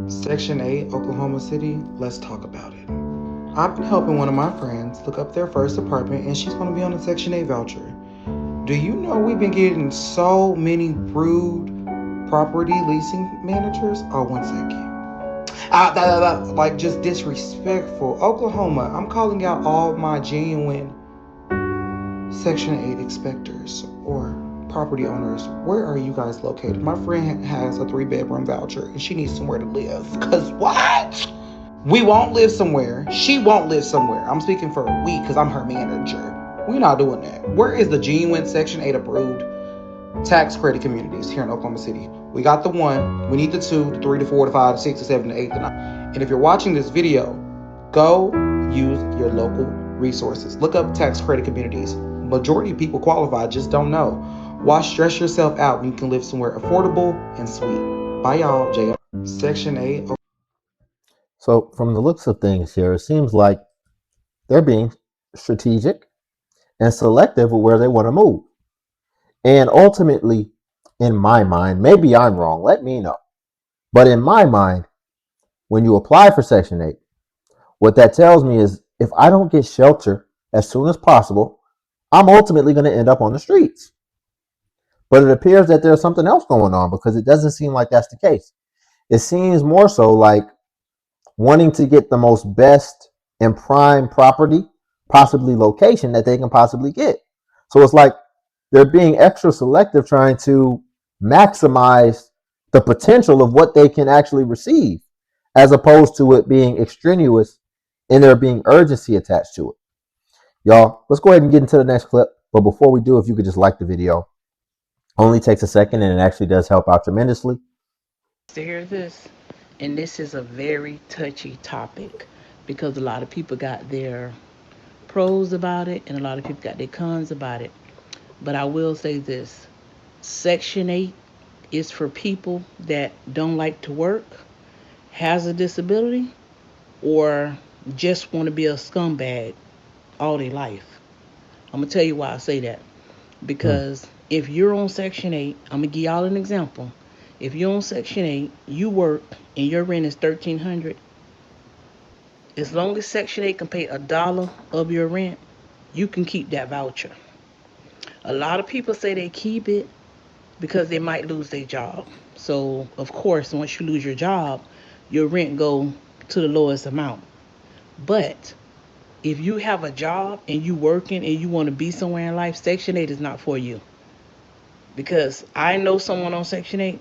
Section 8, Oklahoma City, let's talk about it. I've been helping one of my friends look up their first apartment and she's going to be on a Section 8 voucher. Do you know we've been getting so many rude property leasing managers? Oh, 1 second. Like just disrespectful. Oklahoma, I'm calling out all my genuine Section 8 inspectors or property owners. Where are you guys located? My friend has a 3-bedroom voucher and she needs somewhere to live. Because what? We won't live somewhere. She won't live somewhere. I'm speaking for we because I'm her manager. We're not doing that. Where is the genuine Section 8 approved tax credit communities here in Oklahoma City? We got the 1. We need the 2, the 3, the 4, the 5, the 6, the 7, the 8, the 9. And if you're watching this video, go use your local resources. Look up tax credit communities. Majority of people qualify, just don't know. Why stress yourself out when you can live somewhere affordable and sweet? Bye, y'all. JM. Section 8. So, from the looks of things here, it seems like they're being strategic and selective with where they want to move. And ultimately, in my mind, maybe I'm wrong, let me know. But in my mind, when you apply for Section 8, what that tells me is if I don't get shelter as soon as possible, I'm ultimately going to end up on the streets. But it appears that there's something else going on because it doesn't seem like that's the case. It seems more so like wanting to get the most best and prime property, possibly location that they can possibly get. So it's like they're being extra selective, trying to maximize the potential of what they can actually receive, as opposed to it being extraneous and there being urgency attached to it. Y'all, let's go ahead and get into the next clip. But before we do, if you could just like the video, only takes a second and it actually does help out tremendously. To hear this, and this is a very touchy topic because a lot of people got their pros about it and a lot of people got their cons about it. But I will say this: Section 8 is for people that don't like to work, has a disability, or just want to be a scumbag all their life. I'm going to tell you why I say that. Hmm. Because if you're on Section 8, I'm going to give y'all an example. If you're on Section 8, you work and your rent is 1300. As long as Section 8 can pay $1 of your rent, you can keep that voucher. A lot of people say they keep it because they might lose their job. So, of course, once you lose your job, your rent go to the lowest amount. But if you have a job and you working and you want to be somewhere in life, Section 8 is not for you. Because I know someone on Section 8,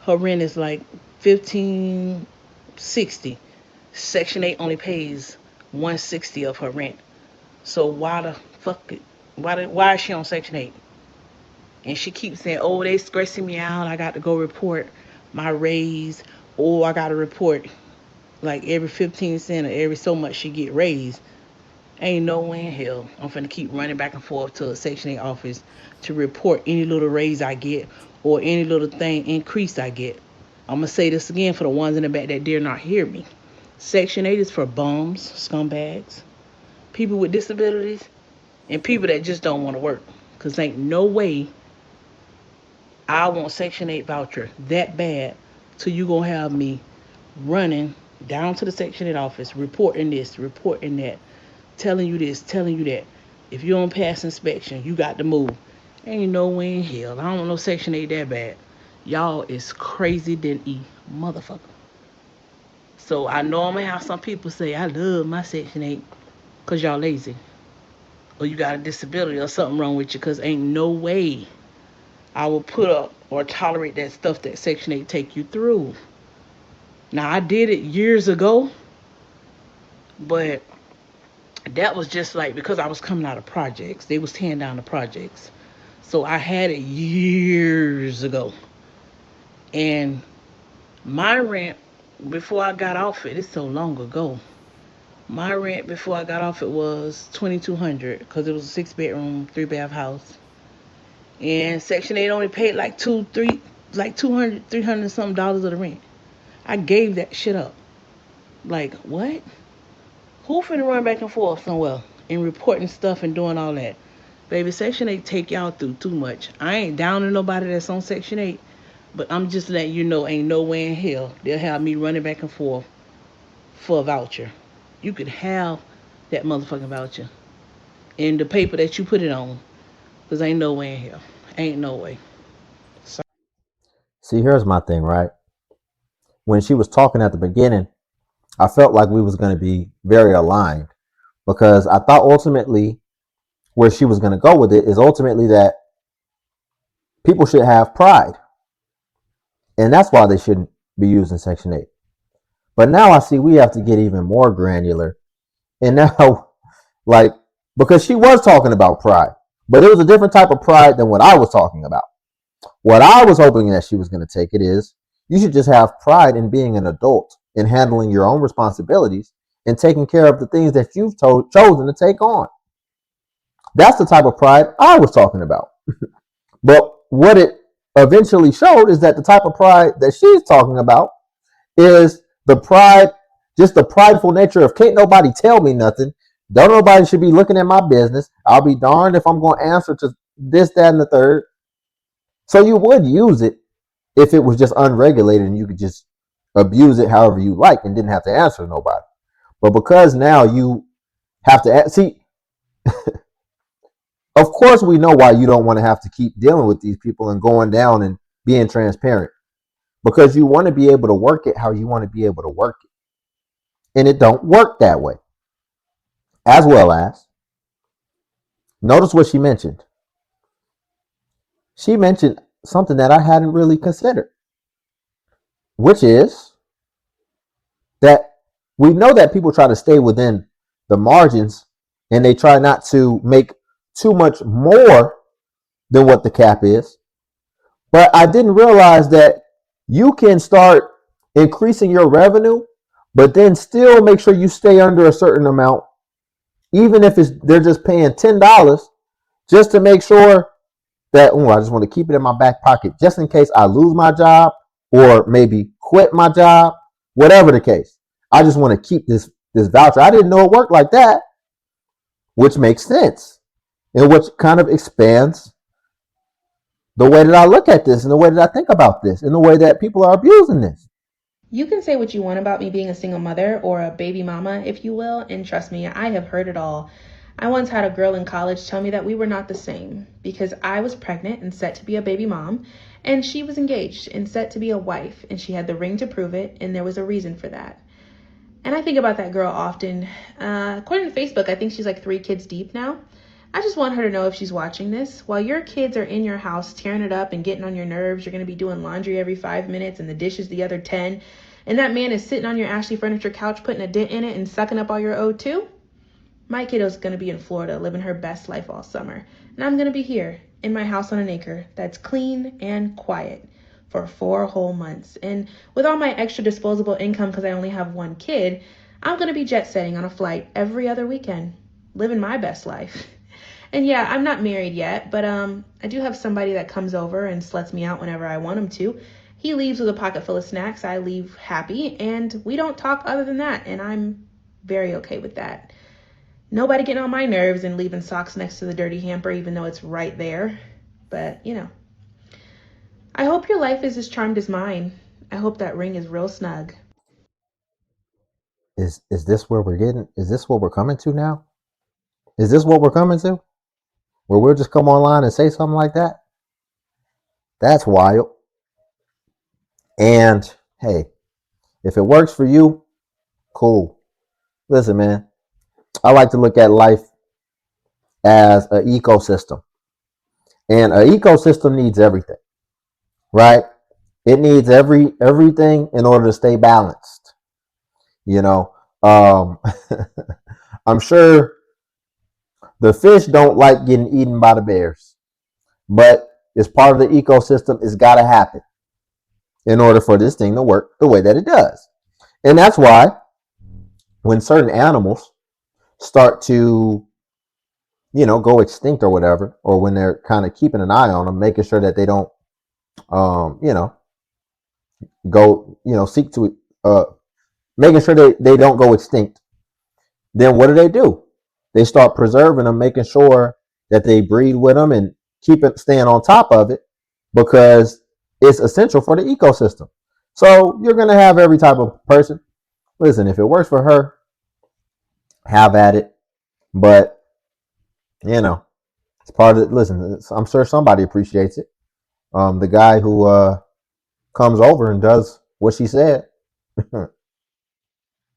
her rent is like 1560. Section 8 only pays 160 of her rent. So why the fuck why is she on Section 8? And she keeps saying, "Oh, they stressing me out. I got to go report my raise, or I got to report like every 15 cents or every so much she get raised." Ain't no way in hell I'm finna keep running back and forth to a Section 8 office to report any little raise I get or any little thing increase I get. I'm gonna say this again for the ones in the back that dare not hear me. Section 8 is for bums, scumbags, people with disabilities, and people that just don't want to work. Cause ain't no way I want Section 8 voucher that bad till you gonna have me running down to the Section 8 office, reporting this, reporting that, telling you this, telling you that. If you don't pass inspection, you got to move. Ain't no way in hell. I don't know Section 8 that bad. Y'all is crazy than a motherfucker. So I know I'm gonna have some people say I love my Section 8 because y'all lazy. Or you got a disability or something wrong with you because ain't no way I will put up or tolerate that stuff that Section 8 take you through. Now I did it years ago, but that was just like because I was coming out of projects. They was tearing down the projects. So I had it years ago. And my rent before I got off it, it's so long ago. My rent before I got off it was 2200 because it was a 6-bedroom, 3-bath house. And Section 8 only paid like like 200, 300 something dollars of the rent. I gave that shit up. Like, what? Who finna run back and forth somewhere and reporting stuff and doing all that? Baby, Section 8 take y'all through too much. I ain't down to nobody that's on Section 8, But I'm just letting you know, ain't no way in hell they'll have me running back and forth for a voucher. You could have that motherfucking voucher in the paper that you put it on. Because ain't no way in hell. Ain't no way. So, See, here's my thing, right? When she was talking at the beginning, I felt like we was going to be very aligned because I thought ultimately where she was going to go with it is ultimately that people should have pride, and that's why they shouldn't be using Section 8. But now I see we have to get even more granular, and now, like, because she was talking about pride, but it was a different type of pride than what I was talking about. What I was hoping that she was going to take it is you should just have pride in being an adult and handling your own responsibilities and taking care of the things that you've chosen to take on. That's the type of pride I was talking about. But what it eventually showed is that the type of pride that she's talking about is the pride, just the prideful nature of can't nobody tell me nothing. Don't nobody should be looking at my business. I'll be darned if I'm going to answer to this, that, and the third. So you would use it if it was just unregulated and you could just abuse it however you like and didn't have to answer to nobody. But because now you have to see, of course we know why you don't want to have to keep dealing with these people and going down and being transparent, because you want to be able to work it how you want to be able to work it, and it don't work that way. As well as, notice what she mentioned. She mentioned something that I hadn't really considered, which is that we know that people try to stay within the margins and they try not to make too much more than what the cap is. But I didn't realize that you can start increasing your revenue, but then still make sure you stay under a certain amount, even if they're just paying $10, just to make sure that I just want to keep it in my back pocket just in case I lose my job or maybe quit my job, whatever the case. I just want to keep this voucher. I didn't know it worked like that, which makes sense and which kind of expands the way that I look at this and the way that I think about this and the way that people are abusing this. You can say what you want about me being a single mother or a baby mama, if you will, and trust me, I have heard it all. I once had a girl in college tell me that we were not the same because I was pregnant and set to be a baby mom, and she was engaged and set to be a wife, and she had the ring to prove it, and there was a reason for that. And I think about that girl often. According to Facebook, I think she's like 3 kids deep now. I just want her to know if she's watching this. While your kids are in your house tearing it up and getting on your nerves, you're going to be doing laundry every 5 minutes and the dishes the other 10. And that man is sitting on your Ashley furniture couch putting a dent in it and sucking up all your O2. My kiddo's going to be in Florida living her best life all summer. And I'm going to be here in my house on an acre that's clean and quiet for 4 whole months. And with all my extra disposable income because I only have 1 kid, I'm going to be jet setting on a flight every other weekend, living my best life. And yeah, I'm not married yet, but I do have somebody that comes over and sluts me out whenever I want him to. He leaves with a pocket full of snacks. I leave happy, and we don't talk other than that, and I'm very okay with that. Nobody getting on my nerves and leaving socks next to the dirty hamper, even though it's right there. But, I hope your life is as charmed as mine. I hope that ring is real snug. Is this where we're getting? Is this what we're coming to now? Is this what we're coming to? Where we'll just come online and say something like that? That's wild. And hey, if it works for you, cool. Listen, man, I like to look at life as an ecosystem. And an ecosystem needs everything, right? It needs everything in order to stay balanced. You know, um, I'm sure the fish don't like getting eaten by the bears, but it's part of the ecosystem. It's got to happen in order for this thing to work the way that it does. And that's why when certain animals start to, go extinct or whatever, or when they're kind of keeping an eye on them, making sure that they don't, go, seek to, making sure they don't go extinct, then what do? They start preserving them, making sure that they breed with them and keep it staying on top of it, because It's essential for the ecosystem. So you're going to have every type of person. Listen, if it works for her, have at it. But, you know, it's part of it. Listen, I'm sure somebody appreciates it. The guy who comes over and does what she said.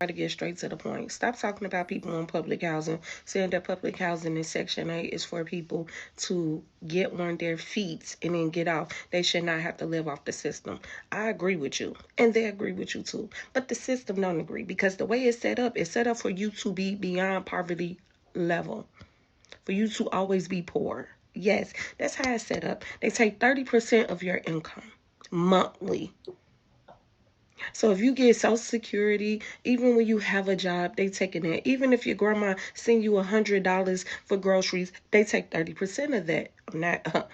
Try to get straight to the point. Stop talking about people in public housing, saying that public housing in Section 8 is for people to get on their feet and then get off. They should not have to live off the system. I agree with you, and they agree with you too. But the system don't agree because the way it's set up for you to be beyond poverty level, for you to always be poor. Yes, that's how it's set up. They take 30% of your income monthly. So if you get Social Security, even when you have a job, they taking that. Even if your grandma send you $100 for groceries, they take 30% of that. I'm not.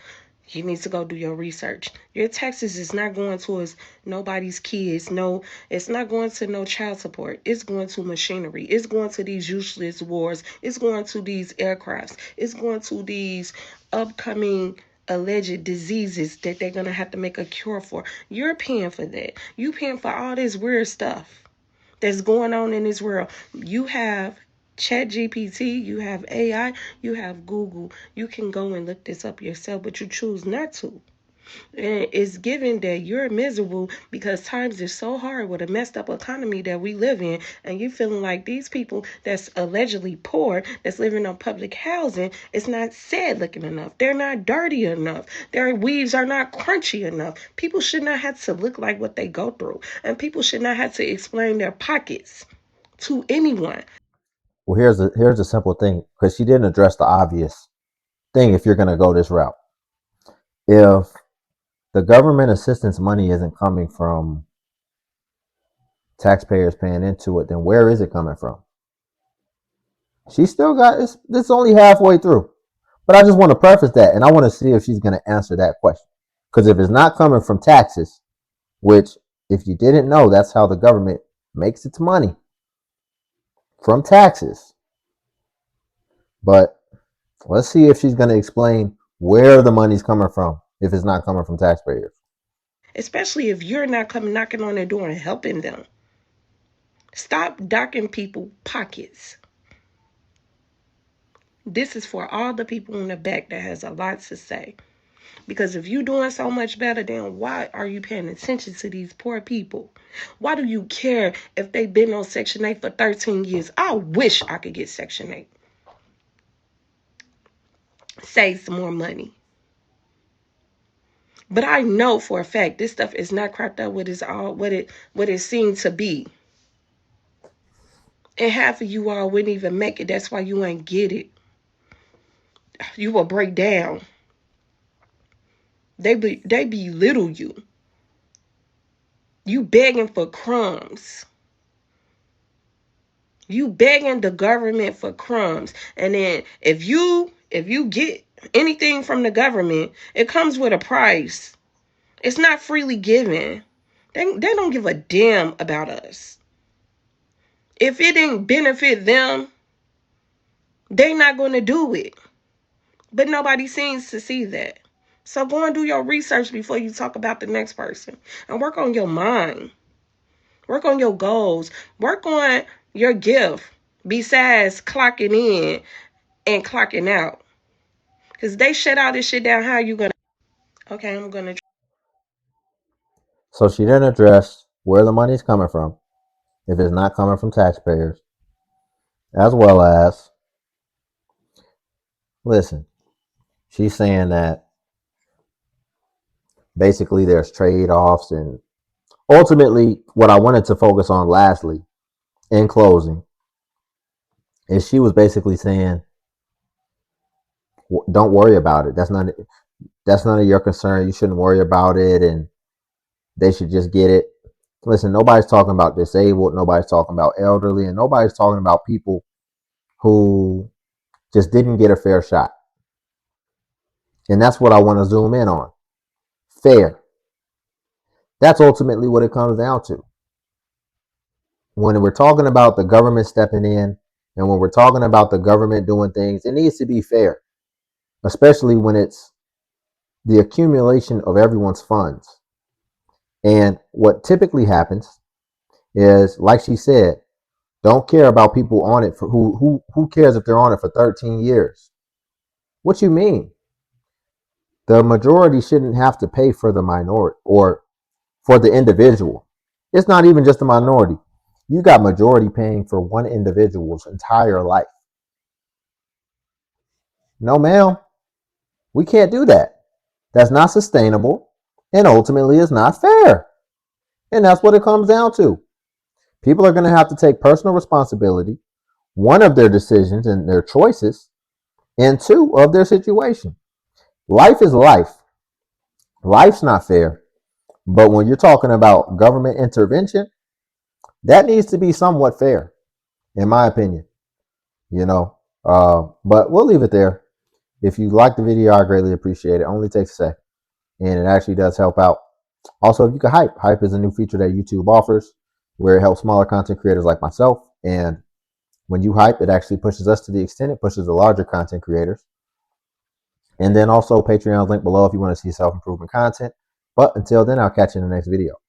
You need to go do your research. Your taxes is not going towards nobody's kids. No, it's not going to no child support. It's going to machinery. It's going to these useless wars. It's going to these aircrafts. It's going to these upcoming alleged diseases that they're gonna have to make a cure for. You're paying for that. You paying for all this weird stuff that's going on in this world. You have Chat GPT, you have AI, you have Google. You can go and look this up yourself, but you choose not to. And it's given that you're miserable because times are so hard with a messed up economy that we live in, and you feeling like these people that's allegedly poor, that's living on public housing, is not sad looking enough. They're not dirty enough. Their weaves are not crunchy enough. People should not have to look like what they go through, and people should not have to explain their pockets to anyone. Well, here's a simple thing because she didn't address the obvious thing. If you're going to go this route, if the government assistance money isn't coming from taxpayers paying into it, then where is it coming from? She still got it's only halfway through. But I just want to preface that, and I want to see if she's going to answer that question. Because if it's not coming from taxes, which, if you didn't know, that's how the government makes its money, from taxes. But let's see if she's going to explain where the money's coming from if it's not coming from taxpayers. Especially if you're not coming knocking on their door and helping them. Stop docking people pockets. This is for all the people in the back that has a lot to say. Because if you're doing so much better, then why are you paying attention to these poor people? Why do you care if they've been on Section 8 for 13 years? I wish I could get Section 8. Save some more money. But I know for a fact this stuff is not cropped up what it seemed to be. And half of you all wouldn't even make it. That's why you ain't get it. You will break down. They belittle you. You begging for crumbs. You begging the government for crumbs. And then if you get anything from the government, it comes with a price. It's not freely given. They don't give a damn about us. If it didn't benefit them, they not going to do it. But nobody seems to see that. So go and do your research before you talk about the next person. And work on your mind. Work on your goals. Work on your gift besides clocking in and clocking out. Because they shut all this shit down. How are you going to? Okay, I'm going to. So she didn't address where the money's coming from if it's not coming from taxpayers, as well as, listen, she's saying that basically there's trade-offs, and ultimately what I wanted to focus on lastly in closing is she was basically saying, don't worry about it. That's none of your concern. You shouldn't worry about it, and they should just get it. Listen, nobody's talking about disabled, nobody's talking about elderly, and nobody's talking about people who just didn't get a fair shot. And that's what I want to zoom in on. Fair. That's ultimately what it comes down to. When we're talking about the government stepping in, and when we're talking about the government doing things, it needs to be fair, especially when it's the accumulation of everyone's funds. And what typically happens is, like she said, don't care about people on it for who cares if they're on it for 13 years. What you mean? The majority shouldn't have to pay for the minority or for the individual. It's not even just the minority. You got majority paying for one individual's entire life. No, ma'am, we can't do that. That's not sustainable, and ultimately it's not fair. And that's what it comes down to. People are going to have to take personal responsibility, one, of their decisions and their choices, and two, of their situation. Life is life. Life's not fair. But when you're talking about government intervention, that needs to be somewhat fair, in my opinion. You know, but we'll leave it there. If you like the video, I greatly appreciate it. It only takes a second, and it actually does help out. Also, if you could hype is a new feature that YouTube offers where it helps smaller content creators like myself. And when you hype, it actually pushes us to the extent it pushes the larger content creators. And then also Patreon's link below if you want to see self-improvement content. But until then, I'll catch you in the next video.